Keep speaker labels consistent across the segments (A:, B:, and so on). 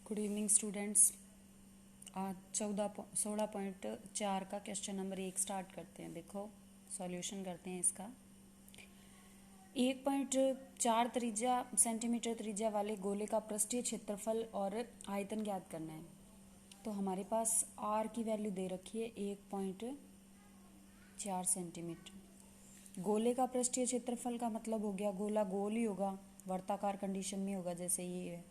A: Good evening students. आज 16.4 का question number 1 start करते हैं। देखो सॉल्यूशन करते हैं इसका। 1.4 त्रिज्या सेंटीमीटर त्रिज्या वाले गोले का पृष्ठीय क्षेत्रफल और आयतन ज्ञात करना है। तो हमारे पास आर की वैल्यू दे रखी है 1.4 सेंटीमीटर। गोले का पृष्ठीय क्षेत्रफल का मतलब हो गया गोला गोल ही होगा, वर्ताकार कंडीशन में होगा जैसे ये है।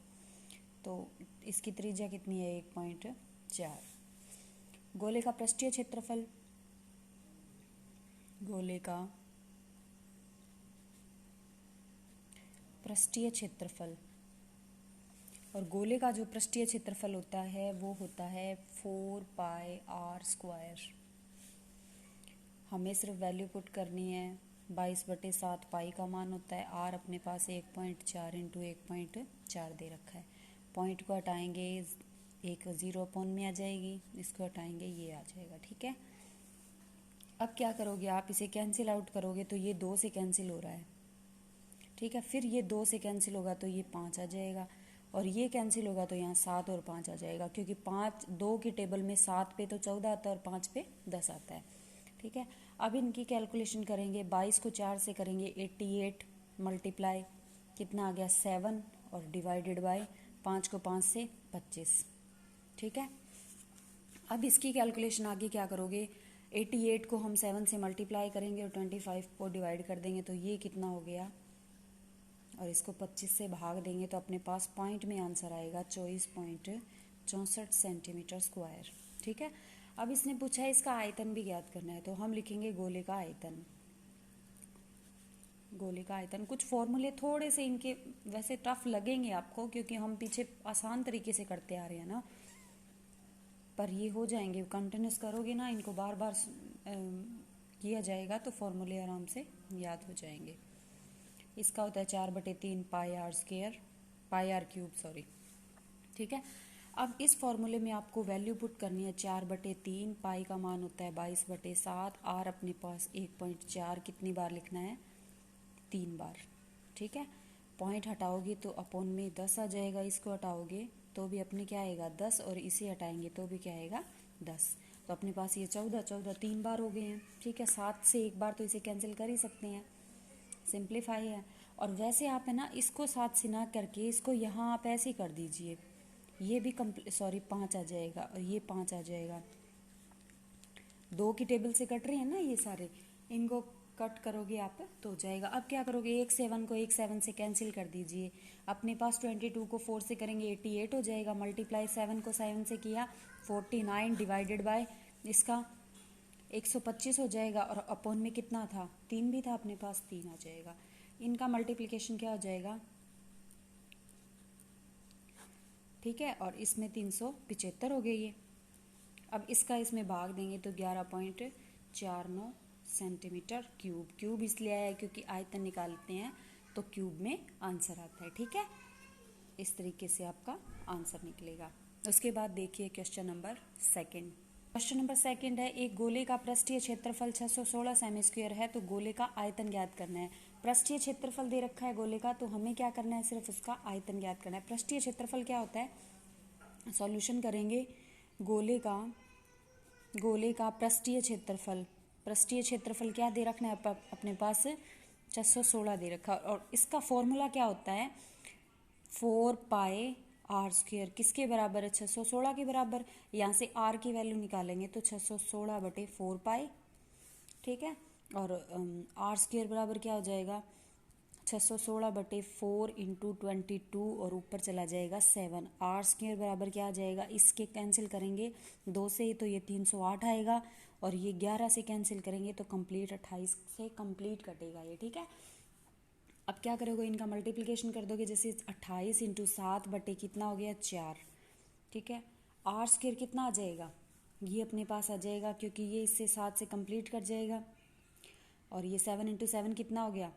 A: तो इसकी त्रिज्या कितनी है 1.4। गोले का पृष्ठीय क्षेत्रफल, गोले का पृष्ठीय क्षेत्रफल और गोले का जो पृष्ठीय क्षेत्रफल होता है वो होता है 4πr²। हमें सिर्फ वैल्यू पुट करनी है। 22/7 पाई का मान होता है। आर अपने पास 1.4 इंटू 1.4 दे रखा है। पॉइंट को हटाएंगे, एक 0 अपॉन में आ जाएगी, इसको हटाएंगे ये आ जाएगा। ठीक है, अब क्या करोगे आप, इसे कैंसिल आउट करोगे तो ये 2 से कैंसिल हो रहा है। ठीक है, फिर ये 2 से कैंसिल होगा तो ये 5 आ जाएगा, और ये कैंसिल होगा तो यहाँ 7 और 5 आ जाएगा, क्योंकि 5 2 की टेबल में 7 पे तो 14 आता है और 5 पे 10 आता है। ठीक है, अब इनकी कैलकुलेशन करेंगे। 22 को 4 से करेंगे 88 मल्टीप्लाई कितना आ गया 7 और डिवाइडेड बाय 5 को 5 से 25। ठीक है, अब इसकी कैलकुलेशन आगे क्या करोगे, 88 को हम 7 से मल्टीप्लाई करेंगे और 25 को डिवाइड कर देंगे तो ये कितना हो गया, और इसको 25 से भाग देंगे तो अपने पास पॉइंट में आंसर आएगा 24.64 सेंटीमीटर स्क्वायर। ठीक है, अब इसने पूछा है इसका आयतन भी ज्ञात करना है, तो हम लिखेंगे गोले का आयतन। गोले का आयतन, कुछ फॉर्मूले थोड़े से इनके वैसे टफ लगेंगे आपको, क्योंकि हम पीछे आसान तरीके से करते आ रहे हैं ना, पर ये हो जाएंगे। कंटिन्यूस करोगे ना, इनको बार बार किया जाएगा तो फॉर्मूले आराम से याद हो जाएंगे। इसका होता है 4/3 पाई r सॉरी। ठीक है, अब इस फॉर्मूले में आपको वैल्यू पुट करनी है 4/3। पाई का मान होता है 22/7। आर अपने पास 1.4 कितनी बार लिखना है, 3 बार। ठीक है, पॉइंट हटाओगे तो अपॉन में 10 आ जाएगा, इसको हटाओगे तो भी अपने क्या आएगा 10, और इसे हटाएंगे तो भी क्या आएगा 10। तो अपने पास ये 14 3 बार हो गए हैं। ठीक है, 7 से एक बार तो इसे कैंसिल कर ही सकते हैं, सिंप्लीफाई है। और वैसे आप है ना, इसको 7 से ना करके इसको यहाँ आप ऐसे कर दीजिए, ये भी 5 आ जाएगा और ये 5 आ जाएगा। 2 की टेबल से कट रहे हैं ना ये सारे, इनको कट करोगे आप तो हो जाएगा। अब क्या करोगे, 7 को 7 से कैंसिल कर दीजिए। अपने पास 22 को 4 से करेंगे 88 हो जाएगा, मल्टीप्लाई 7 को 7 से किया 49 डिवाइडेड बाय इसका 125 हो जाएगा, और अपॉन में कितना था 3 भी था अपने पास, 3 आ जाएगा। इनका मल्टीप्लिकेशन क्या हो जाएगा, ठीक है, और इसमें 375 हो गई ये। अब इसका इसमें भाग देंगे तो 11.49 सेंटीमीटर क्यूब। क्यूब इसलिए आया है क्योंकि आयतन निकालते हैं तो क्यूब में आंसर आता है। ठीक है, इस तरीके से आपका आंसर निकलेगा। उसके बाद देखिए क्वेश्चन नंबर 2। क्वेश्चन नंबर 2 है, एक गोले का पृष्ठीय क्षेत्रफल 616 सेमी स्क्वायर है, तो गोले का आयतन ज्ञात करना है। पृष्ठीय क्षेत्रफल दे रखा है गोले का, तो हमें क्या करना है, सिर्फ उसका आयतन ज्ञात करना है। पृष्ठीय क्षेत्रफल क्या होता है, सॉल्यूशन करेंगे। गोले का पृष्ठीय क्षेत्रफल, पृष्ठीय क्षेत्रफल क्या दे रखना है अपने पास 616 दे रखा, और इसका फॉर्मूला क्या होता है 4πr²। किसके बराबर है, 616 के बराबर। यहाँ से r की वैल्यू निकालेंगे तो 616/4π। ठीक है, और r² बराबर क्या हो जाएगा 616/4 इंटू 22, और ऊपर चला जाएगा 7। r² बराबर क्या आ जाएगा, इसके कैंसिल करेंगे 2 से तो ये 308 आएगा, और ये 11 से कैंसिल करेंगे तो कंप्लीट 28 से कंप्लीट कटेगा ये। ठीक है, अब क्या करोगे, इनका मल्टीप्लिकेशन कर दोगे, जैसे 28 इंटू 7 बटे कितना हो गया 4। ठीक है, r² कितना आ जाएगा, ये अपने पास आ जाएगा क्योंकि ये इससे 7 से कंप्लीट कर जाएगा, और ये 7 इंटू 7 कितना हो गया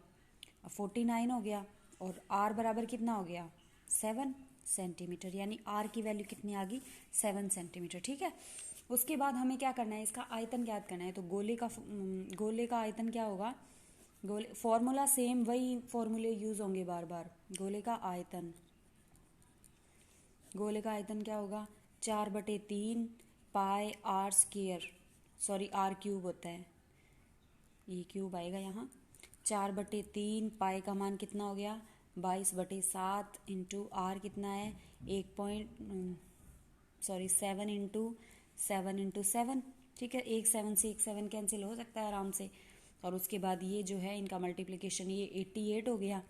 A: 49 हो गया, और r बराबर कितना हो गया 7 सेंटीमीटर, यानी r की वैल्यू कितनी आ गई 7 सेंटीमीटर। ठीक है, उसके बाद हमें क्या करना है, इसका आयतन ज्ञात करना है। तो गोले का आयतन क्या होगा, गोले फॉर्मूला सेम, वही फॉर्मूले यूज होंगे बार बार। गोले का आयतन गोले का आयतन क्या होगा, 4/3 pi R square, sorry R cube होता है, ये क्यूब आएगा यहाँ। 4/3 पाई का मान कितना हो गया, 22/7 इंटू आर कितना है, 7 इंटू 7, ठीक है। एक 7 से एक 7 कैंसिल हो सकता है आराम से। और उसके बाद ये जो है इनका मल्टीप्लिकेशन, ये 88 हो गया,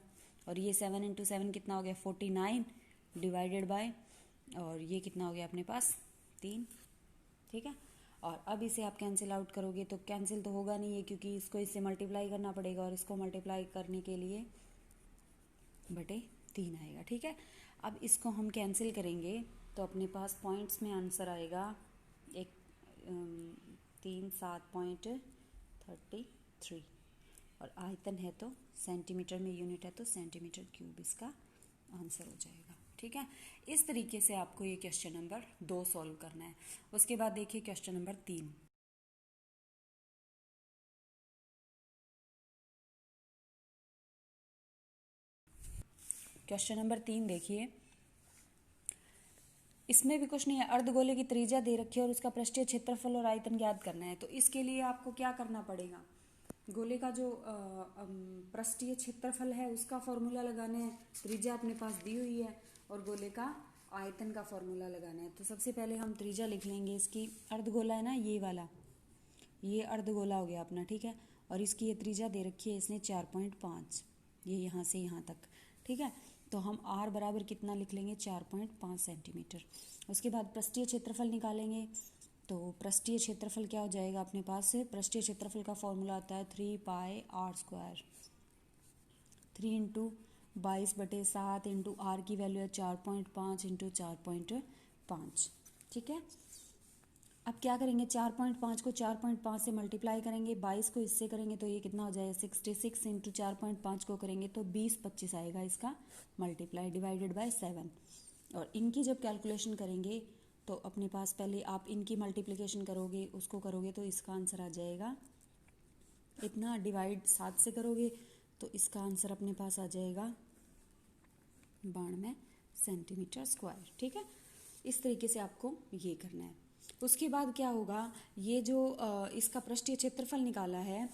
A: और ये 7 इंटू 7 कितना हो गया, 49 डिवाइडेड बाय, और ये कितना हो गया अपने पास 3, ठीक है। और अब इसे आप कैंसिल आउट करोगे तो कैंसिल तो होगा नहीं है, क्योंकि इसको इससे मल्टीप्लाई करना पड़ेगा, और इसको मल्टीप्लाई करने के लिए बटे 3 आएगा, ठीक है। अब इसको हम कैंसिल करेंगे तो अपने पास पॉइंट्स में आंसर आएगा 37.33, और आयतन है तो सेंटीमीटर में यूनिट है तो सेंटीमीटर क्यूब इसका आंसर हो जाएगा, ठीक है। इस तरीके से आपको ये क्वेश्चन नंबर 2 सॉल्व करना है। उसके बाद देखिए क्वेश्चन नंबर 3। क्वेश्चन नंबर 3 देखिए, इसमें भी कुछ नहीं है, अर्धगोले की त्रिज्या दे रखी है और उसका पृष्ठीय क्षेत्रफल और आयतन ज्ञात करना है। तो इसके लिए आपको क्या करना पड़ेगा, गोले का जो पृष्ठीय क्षेत्रफल है उसका फॉर्मूला लगाना है, त्रिज्या अपने पास दी हुई है, और गोले का आयतन का फॉर्मूला लगाना है। तो सबसे पहले हम त्रिज्या लिख लेंगे इसकी, अर्धगोला है ना ये वाला, ये अर्धगोला हो गया अपना, ठीक है। और इसकी ये त्रिज्या दे रखी है इसने 4.5, ये यहाँ से यहाँ तक, ठीक है। तो हम r बराबर कितना लिख लेंगे, 4.5 सेंटीमीटर। उसके बाद पृष्ठीय क्षेत्रफल निकालेंगे, तो पृष्ठीय क्षेत्रफल क्या हो जाएगा अपने पास, पृष्ठीय क्षेत्रफल का फॉर्मूला आता है 3 pi R square, 3 into 22/7 into R की वैल्यू है 4.5 इंटू 4.5, ठीक है। अब क्या करेंगे, 4.5 को 4.5 से मल्टीप्लाई करेंगे, 22 को इससे करेंगे तो ये कितना हो जाएगा 66 इंटू 4.5 को करेंगे तो 20/25 आएगा इसका मल्टीप्लाई, डिवाइडेड बाय 7। और इनकी जब कैलकुलेशन करेंगे तो अपने पास पहले आप इनकी मल्टीप्लिकेशन करोगे, उसको करोगे तो इसका आंसर आ जाएगा इतना, डिवाइड 7 से करोगे तो इसका आंसर अपने पास आ जाएगा 92 सेंटीमीटर स्क्वायर, ठीक है। इस तरीके से आपको ये करना है। उसके बाद क्या होगा, ये जो इसका पृष्ठीय क्षेत्रफल निकाला है,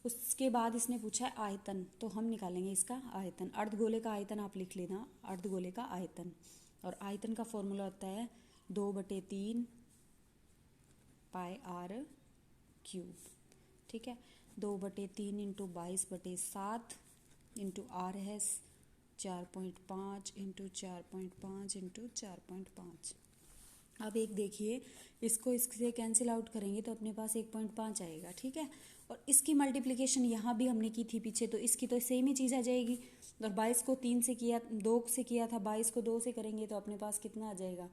A: उसके बाद इसने पूछा है आयतन, तो हम निकालेंगे इसका आयतन। अर्धगोले का आयतन आप लिख लेना, अर्धगोले का आयतन, और आयतन का फॉर्मूला होता है 2/3 पाई आर क्यूब, ठीक है। 2/3 इंटू 22/7 इंटू आर है 4.5 इंटू 4.5 इंटू 4.5। अब एक देखिए, इसको इससे कैंसिल आउट करेंगे तो अपने पास 1.5 आएगा, ठीक है। और इसकी मल्टीप्लिकेशन यहाँ भी हमने की थी पीछे, तो इसकी तो सेम ही चीज़ आ जाएगी। और 22 को 3 से किया, 2 से किया था, 22 को 2 से करेंगे तो अपने पास कितना आ जाएगा,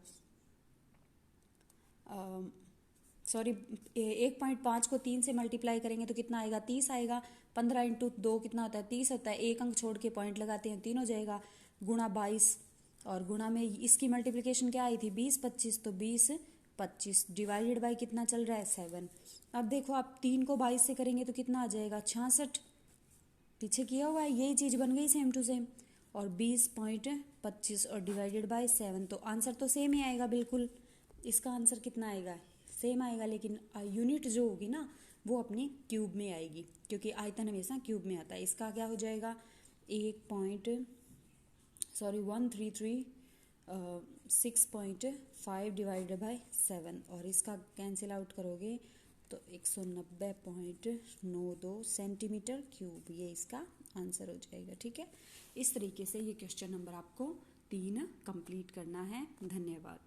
A: सॉरी 1.5 को 3 से मल्टीप्लाई करेंगे तो कितना आएगा, 30 आएगा। 15 इंटू 2 कितना होता है, 30 होता है। एक अंक छोड़ के पॉइंट लगाते हैं, 3 हो जाएगा, गुणा 22, और गुणा में इसकी मल्टीप्लिकेशन क्या आई थी 20/25, तो 20/25 डिवाइडेड बाय कितना चल रहा है 7। अब देखो आप 3 को 22 से करेंगे तो कितना आ जाएगा 66, पीछे किया हुआ है यही चीज़ बन गई सेम टू सेम, और 20.25 और डिवाइडेड बाय 7, तो आंसर तो सेम ही आएगा बिल्कुल। इसका आंसर कितना आएगा, सेम आएगा, लेकिन यूनिट जो होगी ना वो अपनी क्यूब में आएगी, क्योंकि आयतन हमेशा क्यूब में आता है। इसका क्या हो जाएगा 1.6.5 डिवाइडेड बाय 7, और इसका कैंसिल आउट करोगे तो 190.92 सेंटीमीटर क्यूब, ये इसका आंसर हो जाएगा, ठीक है। इस तरीके से ये क्वेश्चन नंबर आपको 3 कंप्लीट करना है। धन्यवाद।